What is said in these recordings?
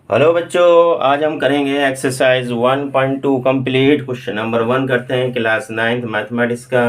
Hello बच्चों, आज हम करेंगे एक्सरसाइज 1.2 कंप्लीट। क्वेश्चन नंबर 1 करते हैं क्लास 9th मैथमेटिक्स का।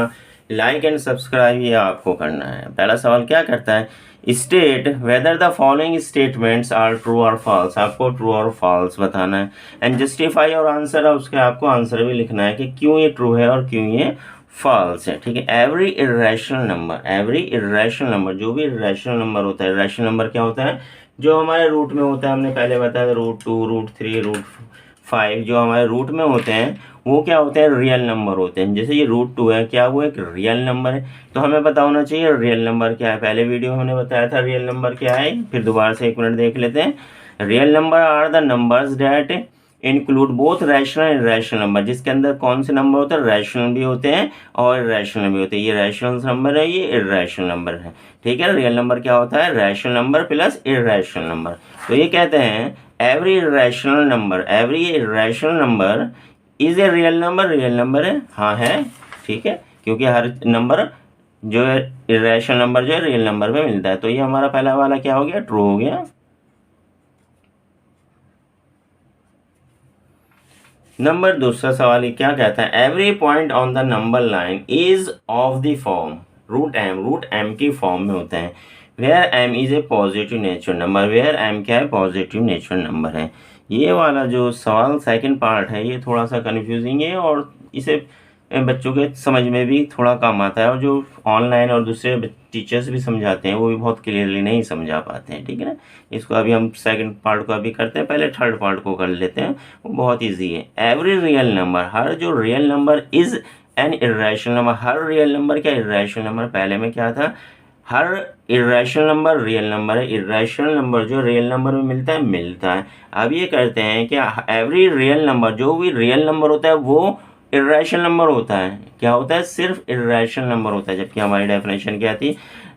लाइक एंड सब्सक्राइब ये आपको करना है। पहला सवाल क्या करता है, state whether the following statements are true और फॉल्स। आपको ट्रू और फॉल्स बताना है एंड जस्टिफाई और आंसर है उसके आपको आंसर भी लिखना है कि क्यों ये ट्रू है और क्यों ये फॉल्स है। ठीक है। एवरी इरेशनल नंबर, जो भी इरेशनल नंबर होता है, इरेशनल नंबर क्या होता है, जो हमारे रूट में होता है, हमने पहले बताया था √2, √3, √5 जो हमारे रूट में होते हैं वो क्या होते हैं, रियल नंबर होते हैं। जैसे ये √2 है, क्या वो एक रियल नंबर है, तो हमें पता होना चाहिए रियल नंबर क्या है। पहले वीडियो में हमने बताया था रियल नंबर क्या है, फिर दोबारा से 1 मिनट देख लेते हैं। Real number are the numbers that include both rational and irrational number, जिसके अंदर कौन से नंबर होते हैं, रैशनल भी होते हैं और इरेशनल भी होते हैं। ये रैशनल नंबर है, ये इरेशनल नंबर है। ठीक है। रियल नंबर क्या होता है, rational number plus irrational number. तो ये कहते हैं every irrational number is a real number है। हाँ है, ठीक है, क्योंकि हर नंबर जो है इरेशनल नंबर जो है रियल नंबर में मिलता है। तो ये हमारा पहला वाला क्या हो गया, ट्रू हो गया। नंबर दूसरा सवाल ये क्या कहता है, every point on the number line is of the form root M की फॉर्म में होता है where M is a positive natural number. Where M क्या है, पॉजिटिव नेचुरल नंबर है। ये वाला जो सवाल सेकंड पार्ट है ये थोड़ा सा कंफ्यूजिंग है और इसे बच्चों के समझ में भी थोड़ा कम आता है, और जो ऑनलाइन और दूसरे टीचर्स भी समझाते हैं वो भी बहुत क्लियरली नहीं समझा पाते हैं। ठीक है ना। इसको अभी हम सेकंड पार्ट को अभी करते हैं, पहले थर्ड पार्ट को कर लेते हैं, वो बहुत इजी है। एवरी रियल नंबर, हर जो real number is an irrational number. Her real number क्या, इरेशनल नंबर। पहले में क्या था, हर इरेशनल नंबर रियल नंबर है। इरेशनल नंबर जो रियल नंबर में मिलता है। अब ये करते हैं कि एवरी रियल नंबर, जो भी रियल नंबर होता है वो इरेशनल नंबर होता है। क्या होता है, सिर्फ इरेशनल नंबर होता है। जबकि हमारी डेफिनेशन क्या थी,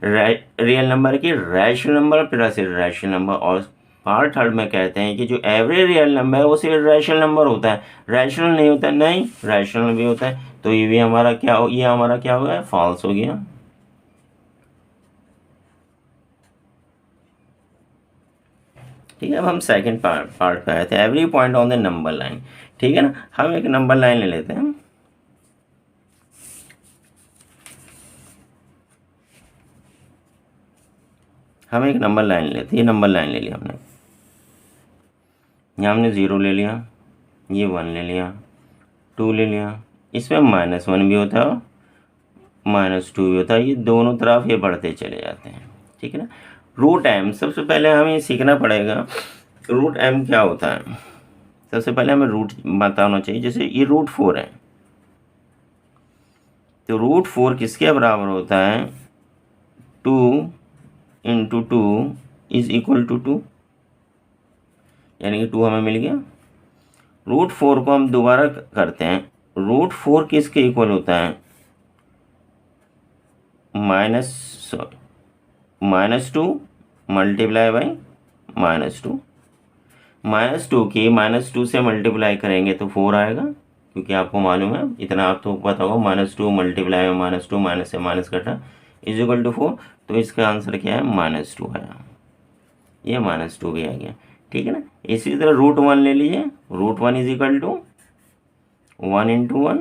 रियल नंबर की rational number plus irrational number. और पार्ट थर्ड में कहते हैं कि जो एवरी रियल नंबर है वो सिर्फ इरेशनल नंबर होता है, रैशनल नहीं होता। नहीं, रैशनल भी होता है। तो ये भी हमारा क्या हो, ये हमारा क्या हो गया, फॉल्स हो गया। ठीक है। अब हम सेकंड पार्ट पे आए थे, every point on the number line. ठीक है ना। हम एक नंबर लाइन ले लेते हैं। हम एक नंबर लाइन लेते हैं, ये नंबर लाइन ले लिया हमने। यहाँ हमने 0 ले लिया, ये 1 ले लिया, 2 ले लिया। इसमें -1 भी होता है और -2 भी होता है। ये दोनों तरफ ये बढ़ते चले जाते हैं। ठीक है ना। रूट एम, सबसे पहले हमें सीखना पड़ेगा रूट एम क्या होता है। सबसे पहले हमें रूट बताना चाहिए। जैसे ये √4 है, तो √4 किसके बराबर होता है, 2 × 2 = 2, यानी कि 2 हमें मिल गया। √4 को हम दोबारा करते हैं। √4 किसके इक्वल होता है, -2 मल्टीप्लाई बाई -2। -2 की -2 से मल्टीप्लाई करेंगे तो 4 आएगा, क्योंकि आपको मालूम है, इतना आप तो पता होगा, -2 मल्टीप्लाई में -2, माइनस से माइनस कटा = 4। तो इसका आंसर क्या है, -2 है। ये -2 भी आ गया। ठीक है ना। इसी तरह √1 ले लीजिए। √1 = 1 × 1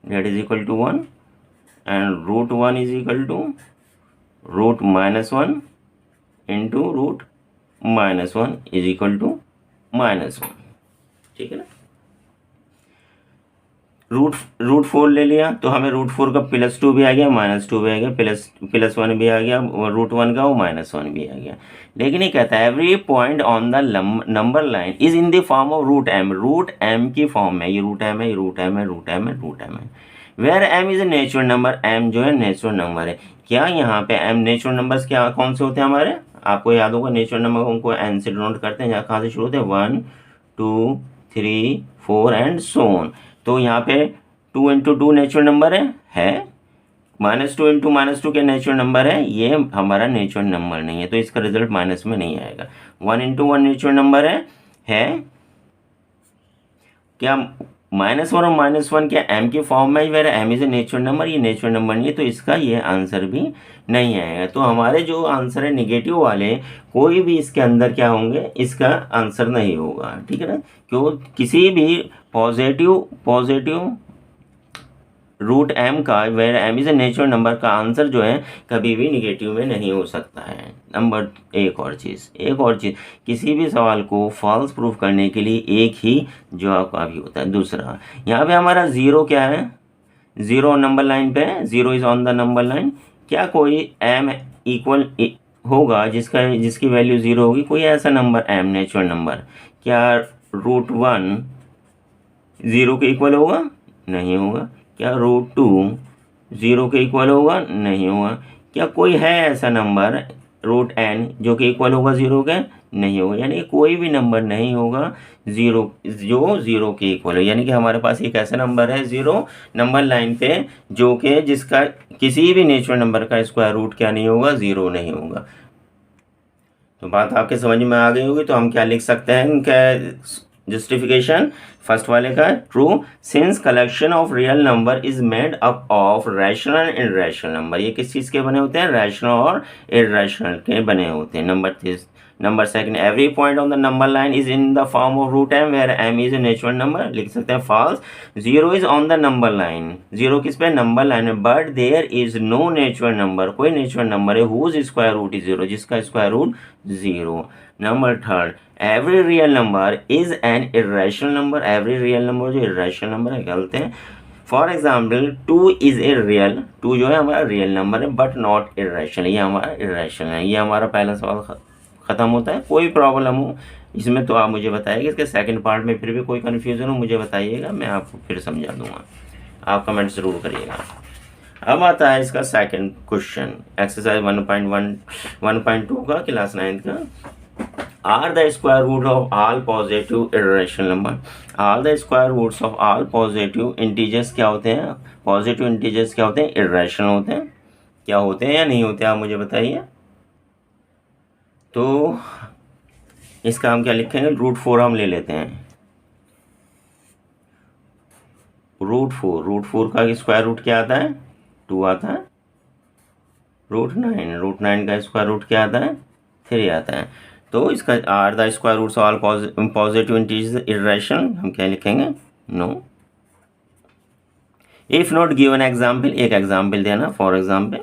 that is equal to 1, and √1 is equal to √-1 into √-1 is equal to -1। ठीक है ना। √4 ले लिया तो हमें √4 का +2 भी आ गया, -2 भी आ गया, +1 भी आ गया, और √1 का वो -1 भी आ गया। लेकिन ये कहता है every point on the number line is in the form of √m की फॉर्म में। ये √m है, ये √m है, √m है, √m है। Where m is a natural number, m जो है नेचुरल नंबर है। क्या यहाँ पे m नेचुरल नंबर्स क्या कौन से होते हैं हमारे, आपको याद होगा, नेचुरल नंबर उनको n से डिनोट करते हैं। कहाँ से शुरू होते हैं, 1 2 3 4 एंड सो ऑन। तो यहाँ पे 2 × 2 नेचुरल नंबर है, -2 × -2 के नेचुरल नंबर है, ये हमारा नेचुरल नंबर नहीं है, तो इसका रिजल्ट माइनस में नहीं आएगा। 1 × 1 नेचुरल नंबर है क्या -1 और -1 क्या m की फॉर्म में, where m is a natural number, ये नेचुरल नंबर नहीं है, तो इसका ये आंसर भी नहीं आएगा। तो हमारे जो आंसर है निगेटिव वाले, कोई भी इसके अंदर क्या होंगे, इसका आंसर नहीं होगा, ठीक है ना। क्यों, किसी भी पॉजिटिव रूट m का, where m is a natural number का आंसर जो है कभी भी निगेटिव में नहीं हो सकता है। नंबर एक और चीज़, किसी भी सवाल को फॉल्स प्रूफ करने के लिए एक ही जवाब काफ़ी होता है। दूसरा, यहाँ पे हमारा ज़ीरो क्या है, ज़ीरो नंबर लाइन पे, zero is on the number line. क्या कोई m इक्वल होगा जिसकी वैल्यू ज़ीरो होगी, कोई ऐसा नंबर m नेचुरल नंबर, क्या √1 ज़ीरो के इक्वल होगा, नहीं होगा। क्या √2 ज़ीरो के इक्वल होगा, नहीं होगा। क्या कोई है ऐसा नंबर √n जो कि इक्वल होगा ज़ीरो के, नहीं होगा। यानी कोई भी नंबर नहीं होगा ज़ीरो के इक्वल है। यानी कि हमारे पास एक ऐसा नंबर है ज़ीरो नंबर लाइन पे जो कि जिसका किसी भी नेचुरल नंबर का स्क्वायर रूट क्या नहीं होगा, ज़ीरो नहीं होगा। तो बात आपके समझ में आ गई होगी। तो हम क्या लिख सकते हैं, इनका जस्टिफिकेशन फर्स्ट वाले का, true since collection of real number is made up of rational and irrational number. ये किस चीज़ के बने होते हैं, रैशनल और इरेशनल के बने होते हैं। Number second, every point on the number line is in the form of √m where m is a natural number. लिख सकते हैं false, zero is on the number line, zero किस पे, नंबर लाइन में, but there is no natural number, कोई natural number है whose square root is zero, जिसका square root zero. Number third, every real number is an irrational number, every real number जो irrational number है, गलत है। For example 2 is a real, 2 जो है हमारा रियल नंबर है बट नॉट इरेशनल, ये हमारा इरेशनल है। ये हमारा पहला सवाल ख़त्म होता है। कोई प्रॉब्लम हो इसमें तो आप मुझे बताइएगा, इसके सेकंड पार्ट में फिर भी कोई कन्फ्यूज़न हो मुझे बताइएगा, मैं आपको फिर समझा दूंगा, आप कमेंट ज़रूर करिएगा। अब आता है इसका सेकंड क्वेश्चन, एक्सरसाइज 1.2 का, क्लास 9 का। Are the square root of all positive irrational number, are the square roots of all positive integers क्या होते हैं, पॉजिटिव इंटीजर्स क्या होते हैं, इरेशनल होते हैं। क्या होते हैं या नहीं होते, आप मुझे बताइए। तो इसका हम क्या लिखेंगे, √4 हम ले लेते हैं। √4 का स्क्वायर रूट क्या आता है, 2 आता है। √9 का स्क्वायर रूट क्या आता है, 3 आता है। तो इसका are the square roots all positive integers irrational, हम क्या लिखेंगे, no. If not given example, एक एग्जाम्पल देना, for example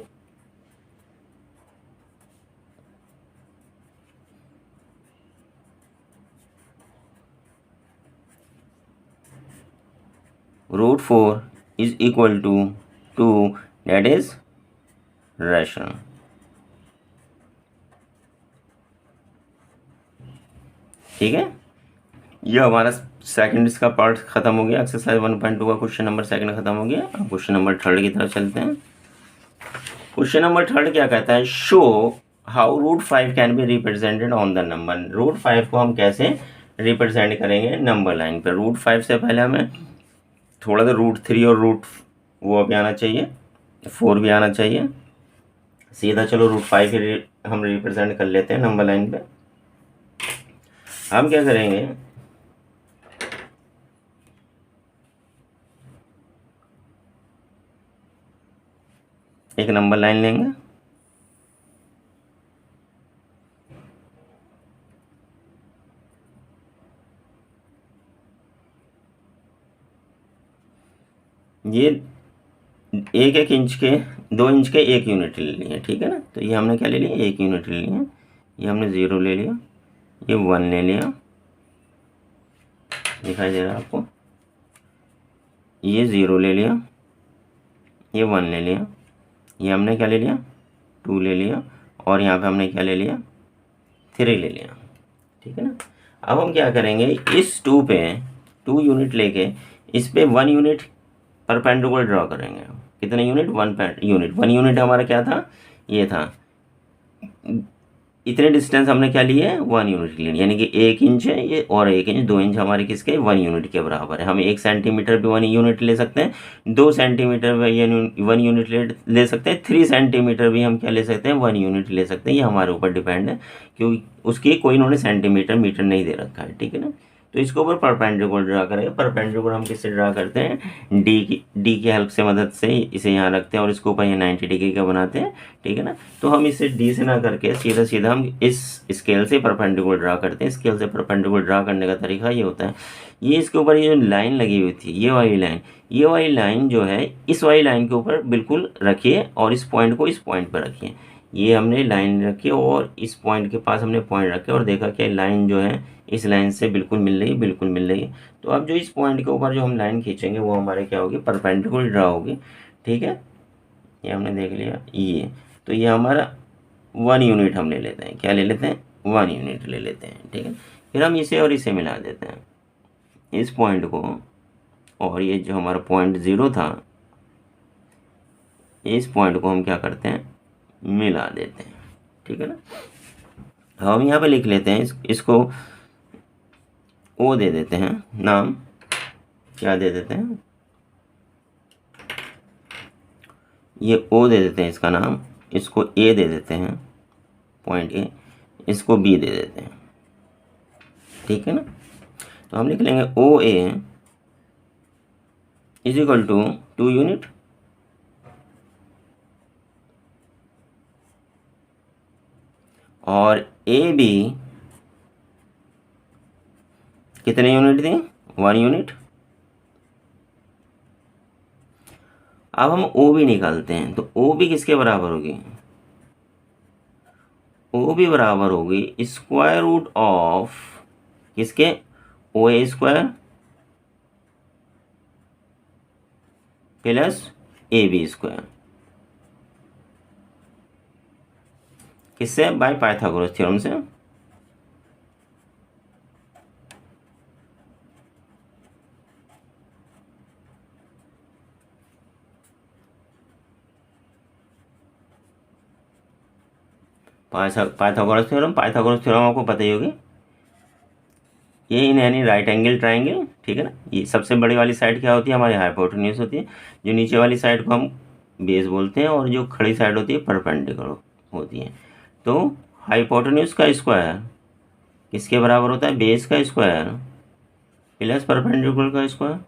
√4 is equal to 2, that is rational। ठीक है, ये हमारा सेकंड इसका पार्ट खत्म हो गया। एक्सरसाइज 1.2 का क्वेश्चन नंबर सेकंड खत्म हो गया। अब क्वेश्चन नंबर थर्ड की तरफ चलते हैं। क्वेश्चन नंबर थर्ड क्या कहता है, show how √5 can be represented on the number. √5 को हम कैसे रिप्रेजेंट करेंगे नंबर लाइन पर। √5 से पहले हमें थोड़ा सा √3 और वो भी आना चाहिए, 4 भी आना चाहिए। सीधा चलो √5 ही हम रिप्रेजेंट कर लेते हैं नंबर लाइन पे। हम क्या करेंगे, एक नंबर लाइन लेंगे, ये 1 इंच के 2 इंच के 1 यूनिट ले लिए, ठीक है ना। तो ये हमने क्या ले लिया, 1 यूनिट ले लिया। ये हमने 0 ले लिया, ये 1 ले लिया, दिखाई दे रहा है आपको। ये 0 ले लिया, ये 1 ले लिया, ये हमने क्या ले लिया, 2 ले लिया, और यहाँ पे हमने क्या ले लिया, 3 ले लिया, ठीक है ना। अब हम क्या करेंगे, इस 2 पे 2 यूनिट लेके इस पे 1 यूनिट परपेंडिकुलर ड्रॉ करेंगे। कितने यूनिट, 1 यूनिट। 1 यूनिट हमारा क्या था, ये था। इतने डिस्टेंस हमने क्या लिए, 1 यूनिट लिए, यानी कि 1 इंच है ये, और 1 इंच 2 इंच हमारे किसके, 1 यूनिट के बराबर है। हम 1 सेंटीमीटर भी 1 यूनिट ले सकते हैं, 2 सेंटीमीटर भी 1 यूनिट ले सकते हैं, 3 सेंटीमीटर भी हम क्या ले सकते हैं, 1 यूनिट ले सकते हैं। ये हमारे ऊपर डिपेंड है, क्योंकि उसकी कोई इन्होंने सेंटीमीटर मीटर नहीं दे रखा है, ठीक है ना। तो इसके ऊपर परपेंडिकुलर ड्रा करेंगे। परपेंडिकुलर हम किससे ड्रा करते हैं, डी की हेल्प से, मदद से इसे यहाँ रखते हैं और इसके ऊपर ये 90 डिग्री का बनाते हैं, ठीक है ना। तो हम इसे डी से ना करके सीधा सीधा हम इस स्केल से परपेंडिकुलर ड्रा करते हैं। स्केल से परपेंडिकुलर ड्रा करने का तरीका ये होता है, ये इसके ऊपर ये जो लाइन लगी हुई थी, ये वाली लाइन जो है, इस वाली लाइन के ऊपर बिल्कुल रखिए और इस पॉइंट को इस पॉइंट पर रखिए। ये हमने लाइन रखी और इस पॉइंट के पास हमने पॉइंट रखे और देखा कि लाइन जो है इस लाइन से बिल्कुल मिल रही है, बिल्कुल मिल रही है। तो अब जो इस पॉइंट के ऊपर जो हम लाइन खींचेंगे वो हमारे क्या होगी, परपेंडिकुलर ड्रा होगी, ठीक है। ये हमने देख लिया ये, तो ये हमारा 1 यूनिट हम ले लेते हैं, क्या ले लेते हैं, 1 यूनिट ले लेते हैं, ठीक है। फिर हम इसे और इसे मिला देते हैं, इस पॉइंट को और ये जो हमारा पॉइंट 0 था, इस पॉइंट को हम क्या करते हैं, मिला देते हैं, ठीक है ना। हम यहाँ पे लिख लेते हैं इसको ओ दे देते हैं नाम, क्या दे देते हैं, ये ओ दे देते हैं इसका नाम, इसको ए दे देते हैं, पॉइंट ए, इसको बी दे देते हैं, ठीक है ना। तो हम लिख लेंगे ओ ए इज इक्वल टू 2 यूनिट और ए बी कितने यूनिट दी, 1 यूनिट। अब हम ओ बी निकालते हैं, तो ओ बी किसके बराबर होगी, ओ बी बराबर होगी स्क्वायर रूट ऑफ किसके, O A square plus A B square, किससे, बाय पाइथागोरस थ्योरम से। पाइथागोरस थ्योरम आपको पता ही होगी, ये इन यानी राइट एंगल ट्राइंगल, ठीक है ना। ये सबसे बड़ी वाली साइड क्या होती है, हमारी हाइपोटेन्यूज होती है, जो नीचे वाली साइड को हम बेस बोलते हैं और जो खड़ी साइड होती है परपेंडिकुलर होती है। तो हाइपोटेन्यूज का स्क्वायर किसके बराबर होता है, बेस का स्क्वायर प्लस परपेंडिकुलर का स्क्वायर।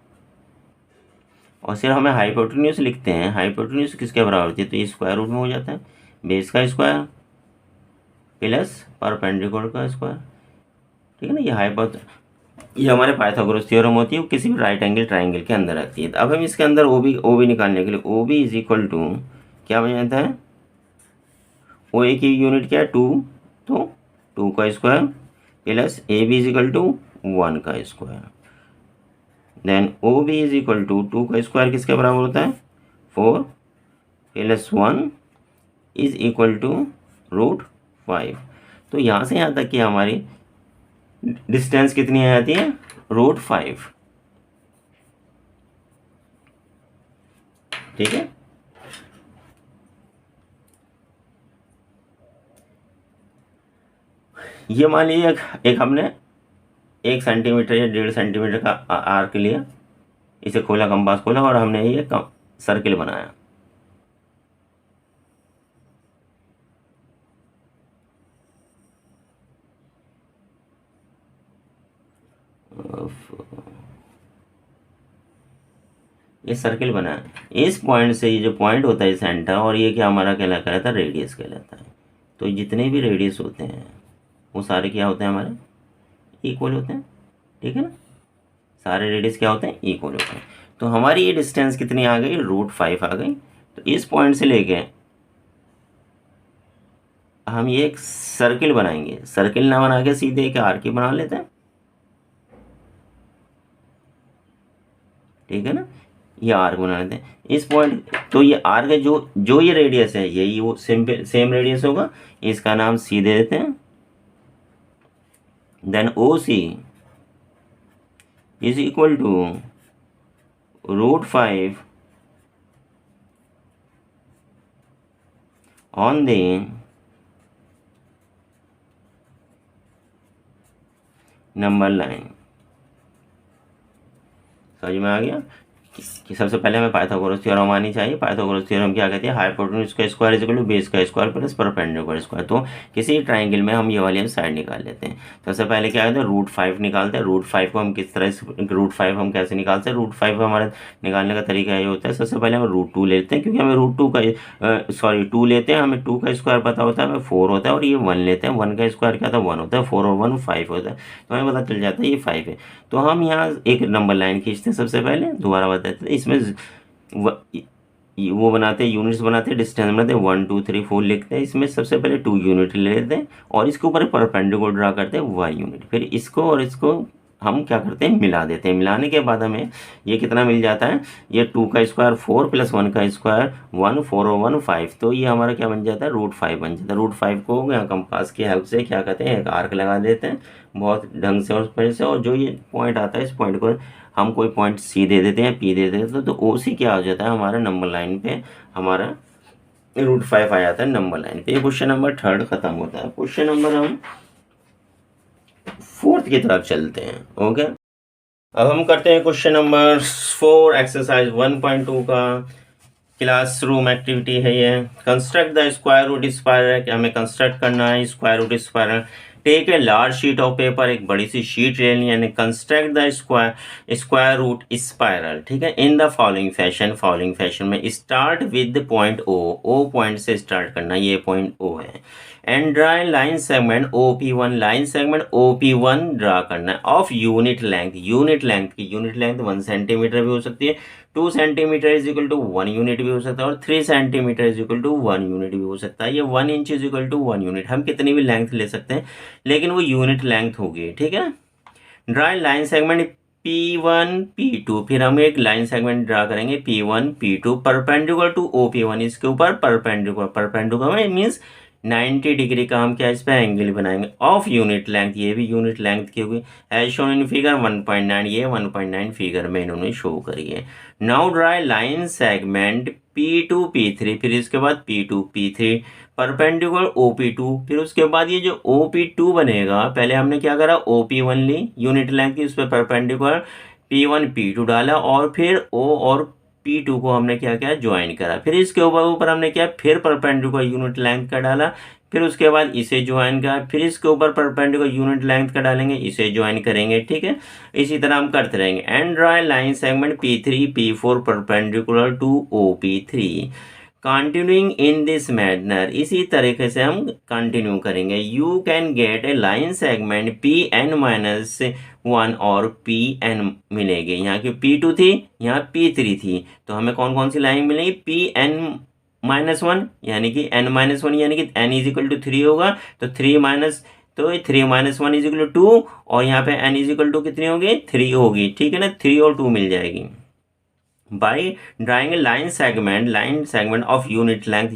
और सिर्फ हमें हाइपोटेन्यूज लिखते हैं, हाइपोटेन्यूज किसके बराबर होती है, तो ये स्क्वायर रूट में हो जाता है, बेस का स्क्वायर प्लस परपेंडिकुलर का स्क्वायर, ठीक है ना। ये हमारे पाइथागोरस थ्योरम होती है, वो किसी भी राइट एंगल ट्राइंगल के अंदर आती है। अब हम इसके अंदर ओ बी निकालने के लिए, O B is equal to क्या बन जाता है, ओ ए की यूनिट क्या है, 2, तो 2 का square plus A B is equal to 1 का square, then O B is equal to 2 का स्क्वायर किसके बराबर होता है, 4 प्लस 1 इज इक्वल टू √5। तो यहाँ से यहाँ तक की हमारी डिस्टेंस कितनी आ जाती है, √5, ठीक है। ये मान लीजिए एक हमने 1 सेंटीमीटर या 1.5 सेंटीमीटर का आर्क लिया, इसे खोला, कंपास खोला और हमने ये सर्किल बनाया। ये सर्किल बनाया, इस पॉइंट से ये जो पॉइंट होता है सेंटर, और ये क्या हमारा कहलाता है, रेडियस कहलाता है। तो जितने भी रेडियस होते हैं वो सारे क्या होते हैं, हमारे इक्वल होते हैं, ठीक है ना। सारे रेडियस क्या होते हैं, इक्वल होते हैं। तो हमारी ये डिस्टेंस कितनी आ गई, √5 आ गई। तो इस पॉइंट से लेके हम ये एक सर्किल बनाएंगे, सर्किल ना बना के सीधे एक आर्क ही बना लेते हैं, ठीक है ना। ये आर्क बना लेते हैं इस पॉइंट, तो ये आर्क है, जो ये रेडियस है यही वो सेम रेडियस होगा, इसका नाम सी दे देते हैं। Then O C is equal to √5 on the number line. समझ में आ गया, कि सबसे पहले हमें पाइथागोरस थ्योरम आनी चाहिए। पाइथागोरस थ्योरम क्या कहती है, हाइपोटेन्यूज का square is equal to base का स्क्वायर प्लस परपेंडिकुलर स्क्वायर। तो किसी ट्राइंगल में हम ये वाली साइड निकाल लेते हैं। सबसे पहले क्या करते हैं, √5 निकालते हैं। √5 को हम किस तरह √5 हम कैसे निकालते हैं, √5 हमारा निकालने का तरीका ये होता है, सबसे पहले हम √2 लेते हैं, क्योंकि हमें √2 का सॉरी 2 लेते हैं, हमें 2 का स्क्वायर पता होता है, हमें 4 होता है, और ये 1 लेते हैं, 1 का स्क्वायर क्या था, 1 होता है, 4 और 1 5 होता है, तो हमें पता चल जाता है ये 5 है। तो हम यहाँ एक नंबर लाइन खींचते हैं, सबसे पहले दोबारा बताते हैं, इसमें वो बनाते हैं, यूनिट्स बनाते हैं, डिस्टेंस बनाते हैं, 1 2 3 4 लिखते हैं, इसमें सबसे पहले 2 यूनिट ले लेते हैं और इसके ऊपर परपेंडिकुलर ड्रा करते हैं 1 यूनिट। फिर इसको और इसको हम क्या करते हैं, मिला देते हैं। मिलाने के बाद हमें ये कितना मिल जाता है, ये 2 का स्क्वायर 4 प्लस 1 का स्क्वायर 1, 4 और 1 5, तो ये हमारा क्या बन जाता है, √5 बन जाता है। √5 को यहाँ कंपास की हेल्प से क्या कहते हैं, एक आर्क लगा देते हैं बहुत ढंग से, और उस पर से, और जो ये पॉइंट आता है इस पॉइंट को हम कोई पॉइंट सी दे देते हैं, पी दे देते हैं, तो ओ सी क्या हो जाता है, हमारा नंबर लाइन पे हमारा √5 आ जाता है नंबर लाइन पे। ये क्वेश्चन नंबर 3 खत्म होता है। क्वेश्चन नंबर हम 4 की तरफ चलते हैं। ओके, अब हम करते हैं क्वेश्चन नंबर 4, एक्सरसाइज 1.2 का क्लासरूम एक्टिविटी है ये। Construct the square root spiral, कि हमें कंस्ट्रक्ट करना है square root spiral. Take a large sheet of paper, एक बड़ी सी शीट लेनी है, construct the square root spiral, ठीक है, इन द फॉलोइंग फैशन में start with point O point से स्टार्ट करना, ये पॉइंट ओ है, and draw line segment OP1, line segment OP1 ड्रा करना है ऑफ यूनिट लेंथ की यूनिट लेंथ 1 सेंटीमीटर भी हो सकती है, 2 centimetre is equal to 1 unit भी हो सकता है, और 3 centimetre is equal to 1 unit भी हो सकता है। ये 1 inch is equal to 1 unit, हम कितनी भी लेंथ ले सकते हैं, लेकिन वो यूनिट लेंथ होगी, ठीक है। Draw line segment P1 P2, फिर हम एक लाइन सेगमेंट ड्रा करेंगे P1 P2 perpendicular to OP1, इसके ऊपर परपेंडिकुलर मीन्स 90 डिग्री का हम क्या इस पे एंगल बनाएंगे ऑफ यूनिट लेंथ, ये भी यूनिट लेंथ की होगी, एज शोन इन फिगर 1.9, ये 1.9 फिगर में इन्होंने शो करी है। Now draw line segment P2 P3, फिर इसके बाद P2 P3 परपेंडिकुलर OP2, फिर उसके बाद ये जो OP2 बनेगा, पहले हमने क्या करा, OP1 ली यूनिट लेंथ की, उस पर परपेंडिकुलर P1 P2 डाला, और फिर O और P2 को हमने क्या किया, ज्वाइन करा, फिर इसके ऊपर हमने क्या, फिर परपेंडिकुलर यूनिट लेंथ का डाला, फिर उसके बाद इसे ज्वाइन करा, फिर इसके ऊपर परपेंडिकुलर यूनिट लेंथ का डालेंगे, इसे ज्वाइन करेंगे, ठीक है। इसी तरह हम करते रहेंगे। And draw line segment P3 P4 perpendicular to OP3, continuing in this manner, इसी तरीके से हम कंटिन्यू करेंगे। You can get a line segment Pn-1 और Pn मिलेगी, यहाँ की P2 थी, यहाँ P3 थी, तो हमें कौन कौन सी लाइन मिलेगी, Pn-1 यानी कि n-1 यानी कि n इज इक्वल टू 3 होगा, तो 3 माइनस, तो 3-1 इज इक्वल टू 2, और यहाँ पे n इज इक्वल टू कितनी होगी, 3 होगी, ठीक है ना, 3 और 2 मिल जाएगी। by drawing a line segment of unit length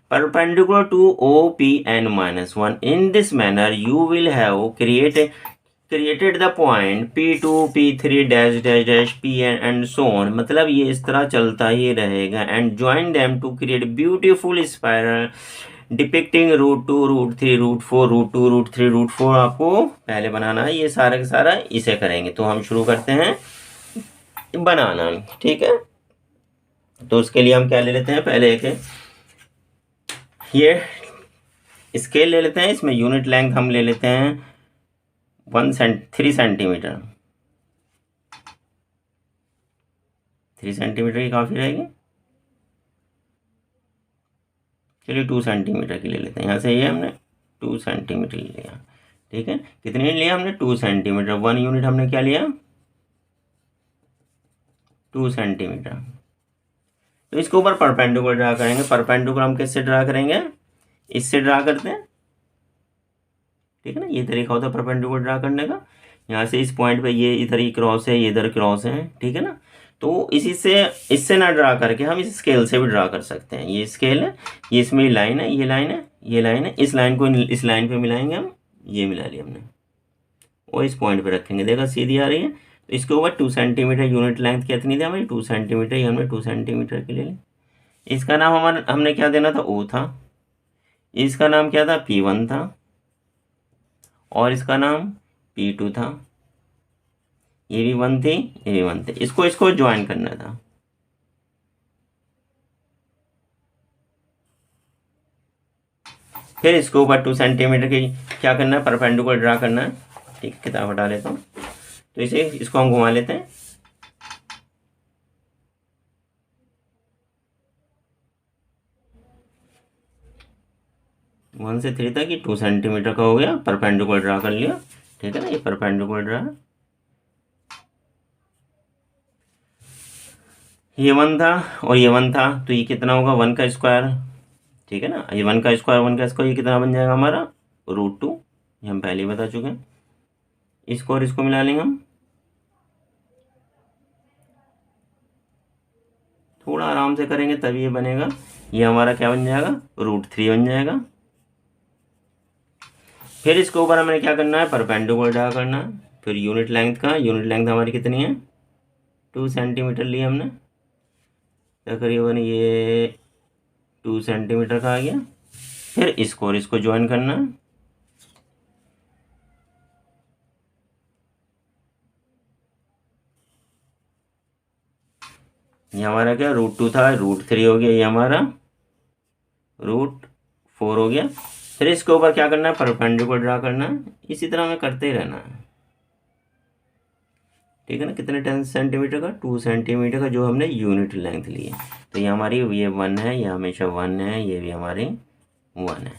perpendicular to OPn-1, in this manner you will have created the point P2 P3 dash dash dash Pn and so on, मतलब ये इस तरह चलता ही रहेगा, and join them to create beautiful spiral depicting √2 √3 √4 √2 √3 √4 आपको पहले बनाना है। ये सारा का सारा इसे करेंगे, तो हम शुरू करते हैं बनाना, ठीक है। तो उसके लिए हम क्या ले लेते हैं, पहले एक ये स्केल ले लेते हैं, इसमें यूनिट लेंथ हम ले लेते हैं 3 सेंटीमीटर, 3 सेंटीमीटर की काफ़ी रहेगी, चलिए 2 सेंटीमीटर की ले लेते हैं। यहाँ से ये हमने 2 सेंटीमीटर लिया, ठीक है। कितने लिया हमने, 2 सेंटीमीटर, 1 यूनिट हमने क्या लिया, 2 सेंटीमीटर। तो इसके ऊपर परपेंडिकुलर ड्रा करेंगे, परपेंडिकुलर हम किससे ड्रा करेंगे, इससे ड्रा करते हैं, ठीक है ना, ये तरीका होता है परपेंडिकुलर ड्रा करने का। यहाँ से इस पॉइंट पे ये इधर ही क्रॉस है, ये इधर क्रॉस है, ठीक है ना। तो इसी से इससे ना ड्रा करके हम इस स्केल से भी ड्रा कर सकते हैं। ये स्केल है, ये इसमें लाइन है, ये लाइन है, ये लाइन है, इस लाइन को इस लाइन पे मिलाएंगे हम, ये मिला लिया हमने, वो इस पॉइंट पे रखेंगे, देखा सीधी आ रही है। तो इसके ऊपर 2 सेंटीमीटर यूनिट लेंथ कितनी थी हमारी, 2 सेंटीमीटर, ये हमने 2 सेंटीमीटर के ले ली। इसका नाम हमने क्या देना था, O था, इसका नाम क्या था, P1 था, और इसका नाम P2 था, ये भी 1 थी, ये भी 1 थे, इसको इसको ज्वाइन करना था। फिर इसके ऊपर 2 सेंटीमीटर की क्या करना है, परपेंडिकुलर ड्रा करना है। ठीक है, किताब हटा लेता हूँ। तो इसे इसको हम घुमा लेते हैं। 1 से 3 तक ये 2 सेंटीमीटर का हो गया, परपेंडिकुलर ड्रा कर लिया। ठीक है ना, ये परपेंडिकुलर ड्रा, ये 1 था और ये 1 था, तो ये कितना होगा, 1 का स्क्वायर। ठीक है ना, ये 1 का स्क्वायर, 1 का स्क्वायर, ये कितना बन जाएगा हमारा, √2। ये हम पहले ही बता चुके हैं। इसको और इसको मिला लेंगे हम, थोड़ा आराम से करेंगे तभी ये बनेगा। ये हमारा क्या बन जाएगा, √3 बन जाएगा। फिर इसके ऊपर हमें क्या करना है, परपेंडिकुलर ड्रा करना है। फिर यूनिट लेंथ का, यूनिट लेंथ हमारी कितनी है, 2 सेंटीमीटर ली हमने, तकरीबन ये 2 सेंटीमीटर का आ गया। फिर इसको और इसको ज्वाइन करना है। ये हमारा क्या, √2 था, √3 हो गया, ये हमारा √4 हो गया। फिर इसके ऊपर क्या करना है, परपेंडिकुलर ड्रा करना है। इसी तरह हमें करते ही रहना है। ठीक है ना, कितने 10 सेंटीमीटर का, 2 सेंटीमीटर का जो हमने यूनिट लेंथ ली है। तो ये हमारी ये 1 है, ये हमेशा 1 है, ये भी हमारी 1 है।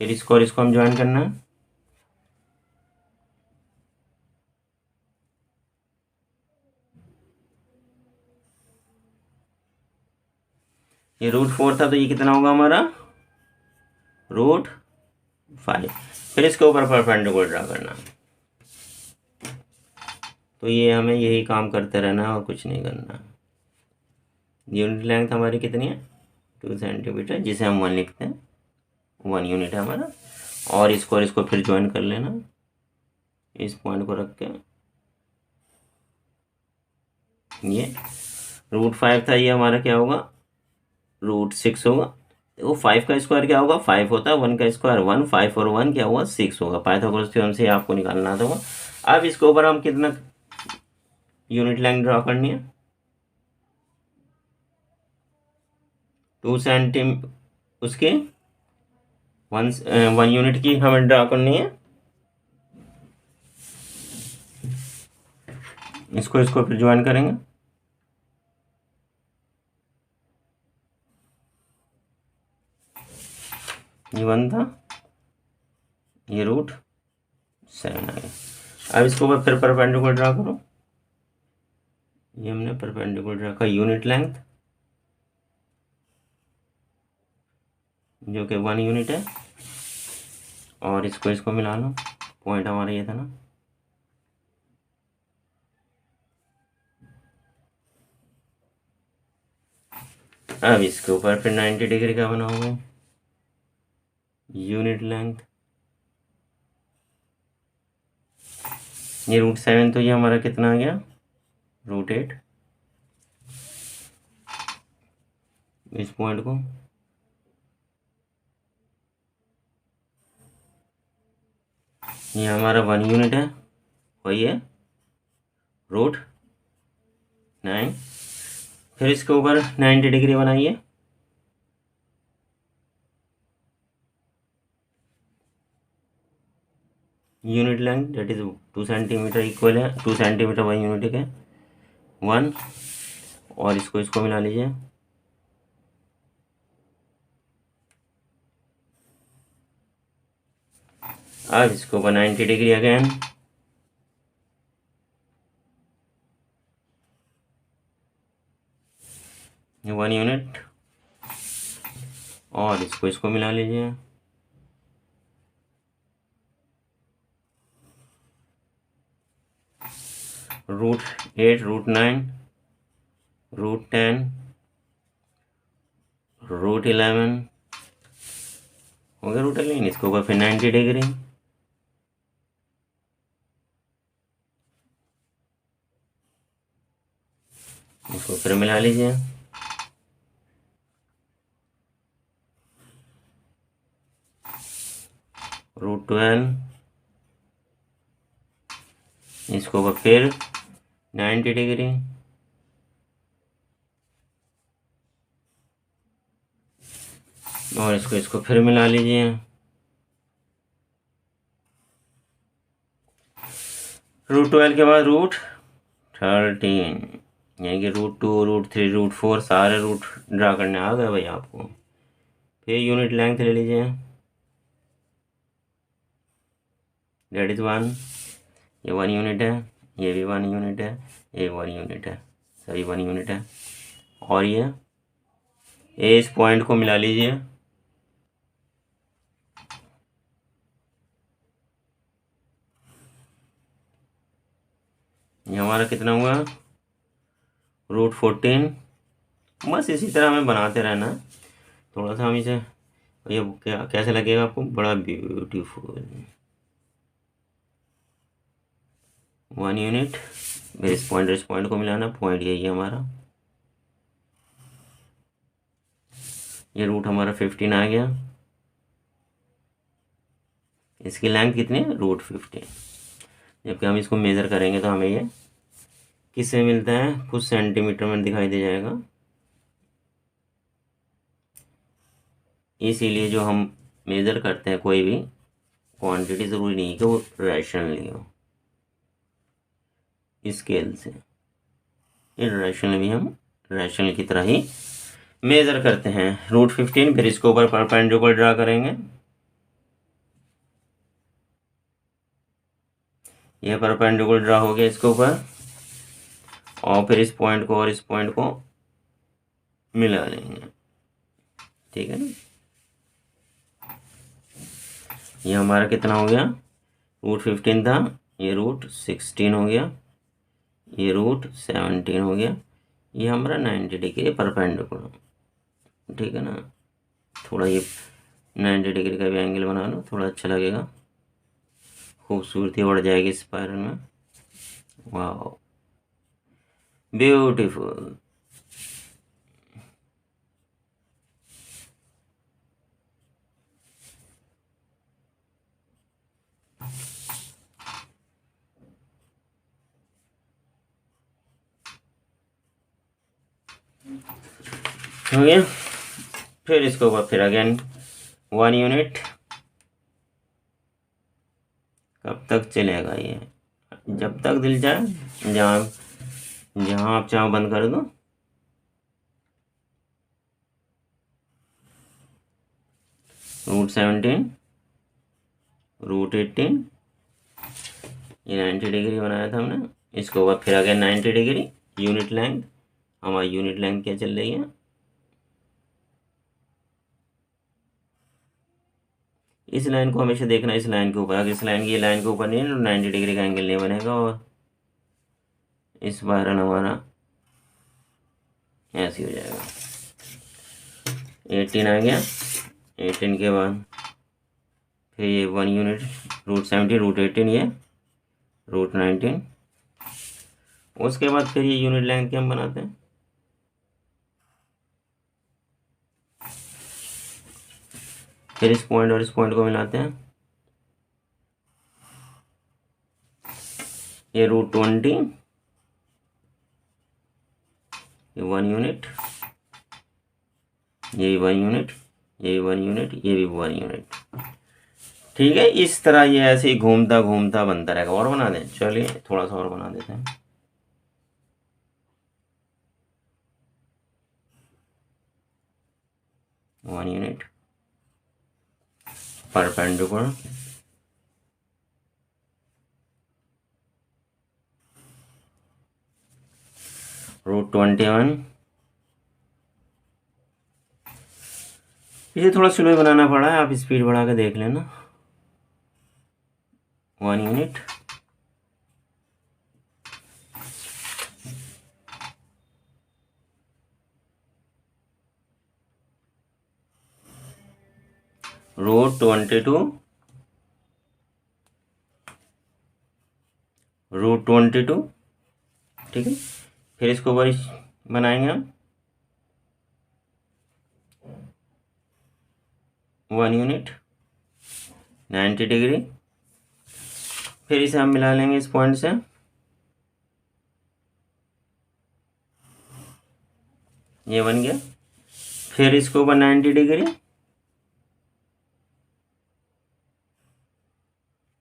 फिर इसको और इसको हम ज्वाइन करना है। ये √4 था, तो ये कितना होगा हमारा, √5। फिर इसके ऊपर परपेंडिकुलर ड्रा करना। तो ये हमें यही काम करते रहना और कुछ नहीं करना। यूनिट लेंथ हमारी कितनी है, 2 सेंटीमीटर, जिसे हम 1 लिखते हैं, 1 यूनिट है हमारा। और इसको फिर ज्वाइन कर लेना, इस पॉइंट को रख के। ये √5 था, ये हमारा क्या होगा, √6 होगा। देखो 5 का स्क्वायर क्या होगा, 5 होता है, 1 का स्क्वायर 1, 5 और 1 क्या हुआ, 6 होगा। पाइथागोरस थ्योरम से आपको निकालना था। अब इसके ऊपर हम कितना यूनिट लेंथ ड्रा करनी है, 2 सेंटीम उसके 1 यूनिट की हमें ड्रा करनी है। इसको इसको फिर ज्वाइन करेंगे। ये 1 था, ये √7 आ गया। अब इसके ऊपर फिर परपेंडिकुलर ड्रा करो। ये हमने परपेंडिकुलर ड्रा का यूनिट लेंथ, जो कि 1 यूनिट है, और इसको इसको मिला लो। पॉइंट हमारा ये था ना, अब इसके ऊपर फिर 90 डिग्री का बनाओगे यूनिट लेंथ। ये √7, तो ये हमारा कितना आ गया, √8। इस पॉइंट को ये हमारा 1 यूनिट है, वही है √9। फिर इसके ऊपर 90 डिग्री बनाइए। Unit length that is 2 centimetre equal है, 2 सेंटीमीटर 1 यूनिट है, 1। और इसको इसको मिला लीजिए। अब इसको ऊपर 90 डिग्री अगेन, ये 1 यूनिट, और इसको इसको मिला लीजिए। √8, √9, √10, √11 हो गया, √11। इसके ऊपर फिर 90 डिग्री, इसको फिर मिला लीजिए। √12, इसको फिर 90 डिग्री, और इसको फिर मिला लीजिए। √12 के बाद √13, यानी कि √2, √3, √4 सारे रूट ड्रा करने आ गए भाई आपको। फिर यूनिट लेंथ ले लीजिए, डेट इज़ 1, ये 1 यूनिट है, ये भी 1 यूनिट है, ये 1 यूनिट है, सभी 1 यूनिट है। और ये इस पॉइंट को मिला लीजिए, ये हमारा कितना हुआ, √14। बस इसी तरह हमें बनाते रहना है। थोड़ा सा हम इसे, ये क्या कैसे लगेगा आपको, बड़ा ब्यूटीफुल 1 यूनिट। फिर इस पॉइंट को मिलाना, पॉइंट यही है हमारा, ये रूट हमारा 15 आ गया। इसकी लेंथ कितनी है, √15। जबकि हम इसको मेज़र करेंगे तो हमें ये किससे मिलता है, कुछ सेंटीमीटर में दिखाई दे जाएगा। इसीलिए जो हम मेज़र करते हैं कोई भी क्वांटिटी, ज़रूरी नहीं कि वो रैशनली हो, स्केल से इरेशनल भी हम रैशनल की तरह ही मेज़र करते हैं। √15, फिर इसके ऊपर परपेंडिकुलर ड्रा करेंगे, यह परपेंडिकुलर ड्रा हो गया इसके ऊपर, और फिर इस पॉइंट को और इस पॉइंट को मिला लेंगे, ठीक है ना। ये हमारा कितना हो गया, √15 था, ये √16 हो गया, ये √17 हो गया, ये हमारा 90 डिग्री परपेंडिकुलर, ठीक है ना। थोड़ा ये 90 डिग्री का भी एंगल बना लो, थोड़ा अच्छा लगेगा, खूबसूरती बढ़ जाएगी स्पाइरल में। वाह, ब्यूटीफुल। हो गया। फिर इसके ऊपर फिर अगेन 1 यूनिट। कब तक चलेगा ये, जब तक दिल चाहे, जहाँ जहाँ आप चाहो बंद कर दो। √17, √18, ये 90 डिग्री बनाया था हमने। इसके ऊपर फिर अगेन 90 डिग्री, यूनिट लेंथ, हमारी यूनिट लेंथ क्या चल रही है, इस लाइन को हमेशा देखना, इस लाइन के ऊपर, अगर इस लाइन की लाइन के ऊपर नहीं है तो 90 डिग्री का एंगल नहीं बनेगा, और इस स्पाइरल हमारा ऐसे हो जाएगा। 18 आ गया, 18 के बाद फिर ये 1 यूनिट, √17, √18, ये √19। उसके बाद फिर ये यूनिट लेंथ के हम बनाते हैं, फिर इस पॉइंट और इस पॉइंट को मिलाते हैं, ये √20, ये 1 यूनिट, ये भी 1 यूनिट, ये भी 1 यूनिट, ये भी 1 यूनिट, ठीक है। इस तरह ये ऐसे ही घूमता घूमता बनता रहेगा। और बना दें, चलिए थोड़ा सा और बना देते हैं। One unit perpendicular, √21। इसे थोड़ा स्लो बनाना पड़ा है, आप स्पीड बढ़ा के देख लेना। 1 यूनिट, √22, √22, ठीक है। फिर इसको ऊपर बनाएंगे हम 1 यूनिट, 90 डिग्री, फिर इसे हम मिला लेंगे इस पॉइंट से, ये बन गया। फिर इसके ऊपर 90 डिग्री,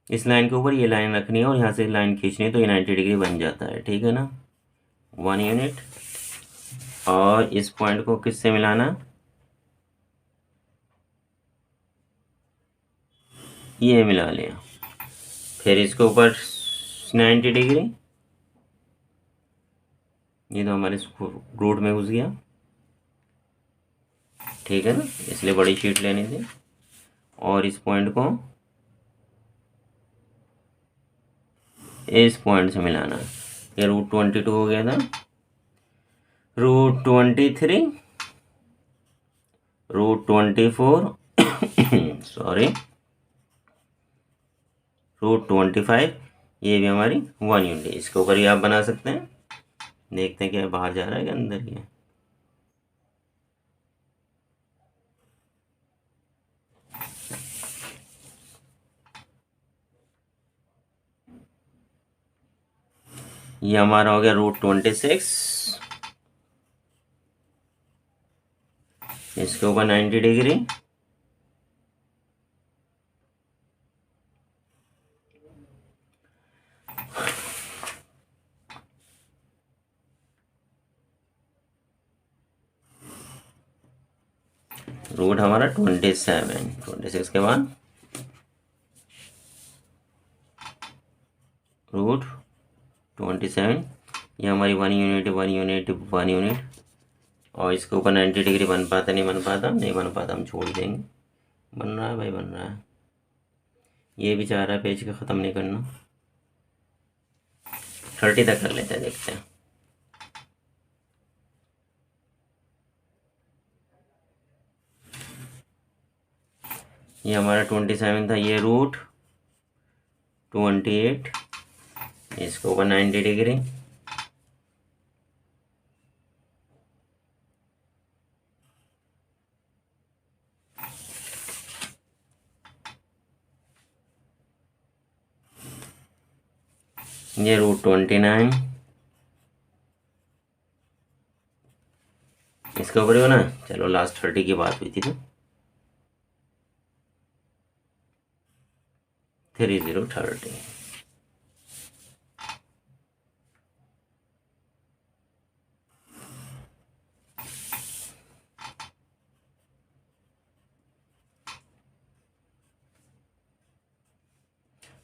इस लाइन के ऊपर ये लाइन रखनी है और यहाँ से लाइन खींचनी है, तो ये 90 डिग्री बन जाता है, ठीक है ना। 1 यूनिट, और इस पॉइंट को किससे मिलाना, ये मिला लिया। फिर इसके ऊपर 90 डिग्री, ये तो हमारे रूट में घुस गया, ठीक है ना, इसलिए बड़ी शीट लेनी थी। और इस पॉइंट को इस पॉइंट से मिलाना है। ये √22 हो गया था, √23, √24 सॉरी, √25, ये भी हमारी 1 यूनिट। इसके ऊपर ही आप बना सकते हैं। देखते हैं क्या बाहर जा रहा है कि अंदर ही है। ये हमारा हो गया √26, इसके ऊपर 90 डिग्री, रूट हमारा 26 के बाद √27, ये हमारी 1 यूनिट 1 यूनिट 1 यूनिट। और इसके ऊपर 90 डिग्री बन पाता नहीं बन पाता, हम छोड़ देंगे। बन रहा है भाई, बन रहा है। ये भी चाह रहा है पेज का ख़त्म नहीं करना, 30 तक कर लेते हैं, देखते हैं। ये हमारा 27 था, ये √28, इसके ऊपर 90 डिग्री, ये √29, इसके ऊपर हो ना। चलो लास्ट 30 की बात हुई थी तो 3030।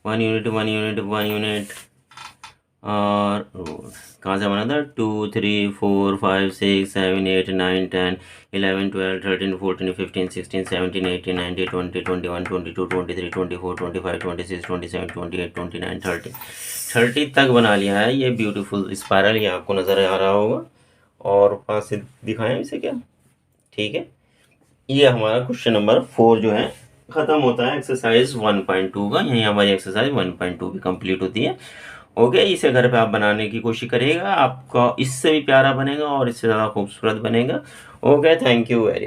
One unit 1 unit 1 unit. और कहाँ से बना था, 2 3 4 5 6 7 8 9 10 11 12 13 14 15 16 17 18 19 20 21 22 23 24 25 26 27 28 29 30 तक बना लिया है। ये ब्यूटीफुल स्पाइरल, ये आपको नज़र आ रहा होगा। और पास से दिखाएं इसे क्या, ठीक है। ये हमारा क्वेश्चन नंबर 4 जो है ख़त्म होता है एक्सरसाइज 1.2 का। यही हमारी एक्सरसाइज 1.2 भी कंप्लीट होती है। ओके, इसे घर पे आप बनाने की कोशिश करिएगा, आपका इससे भी प्यारा बनेगा और इससे ज़्यादा खूबसूरत बनेगा। Okay, thank you very